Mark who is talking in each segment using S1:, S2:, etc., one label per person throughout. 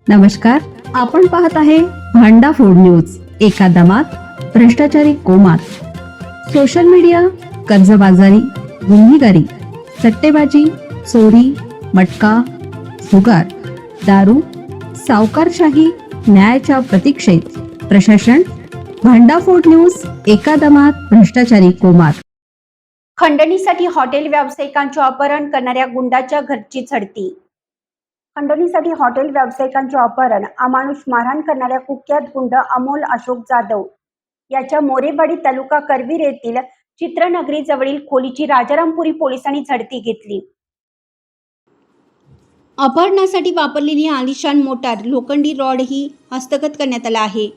S1: नमस्कार, आपण पाहत आहे भांडा फोड न्यूज. एका दमात भ्रष्टाचारी कोमात. सोशल मीडिया, कर्जबाजारी, गुन्हेगारी, सट्टेबाजी, चोरी, मटका, जुगार, दारू, सावकारशाही, न्यायाच्या प्रतीक्षेत प्रशासन. भांडाफोड न्यूज. एका दमात भ्रष्टाचारी कोमात.
S2: खंडणीसाठी हॉटेल व्यावसायिकांचे अपहरण करणाऱ्या गुंडाच्या घरची झडती. खंडणीसाठी हॉटेल व्यावसायिकांचे अपहरण, अमानुष मारहाण करणाऱ्या कुख्यात गुंड अमोल अशोक जाधव याच्या मोरेवाडी तालुका करवीर येथील चित्रनगरी जवळील खोलीची राजारामपुरी पोलिसांनी झडती घेतली. अपहरणासाठी वापरलेली आलिशान मोटार, लोखंडी रॉड ही हस्तगत करण्यात आला आहे.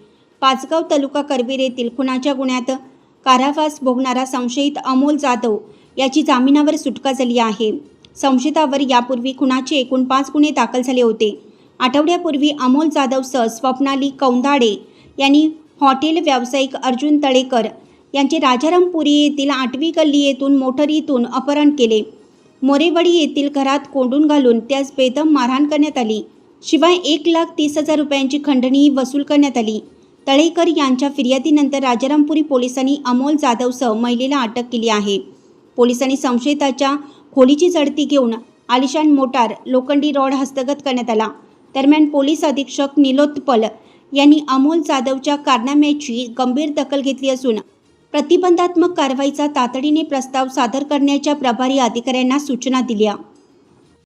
S2: पाचगाव तालुका करवीर येथील खुनाच्या गुन्ह्यात कारावास भोगणारा संशयित अमोल जाधव याची जामिनावर सुटका झाली आहे. संशयितावर यापूर्वी खुनाचे एकूण 5 गुन्हे दाखल झाले होते. आठवड्यापूर्वी अमोल जाधवसह स्वप्नाली कौंदाडे यांनी हॉटेल व्यावसायिक अर्जुन तळेकर यांचे राजारामपुरी येथील 8वी गल्ली येथून मोटारीतून अपहरण केले. मोरेवाडी येथील घरात कोंडून घालून त्यास बेदम मारहाण करण्यात आली. शिवाय 1,30,000 रुपयांची खंडणी वसूल करण्यात आली. तळेकर यांच्या फिर्यादीनंतर राजारामपुरी पोलिसांनी अमोल जाधवसह महिलेला अटक केली आहे. पोलिसांनी संशयिताच्या खोलीची झडती घेऊन आलिशान मोटार, लोखंडी रॉड हस्तगत करण्यात आला. दरम्यान पोलीस अधीक्षक निलोत्पल यांनी अमोल जाधवच्या कारनाम्याची गंभीर दखल घेतली असून प्रतिबंधात्मक कारवाईचा तातडीने प्रस्ताव सादर करण्याच्या प्रभारी अधिकाऱ्यांना सूचना दिल्या.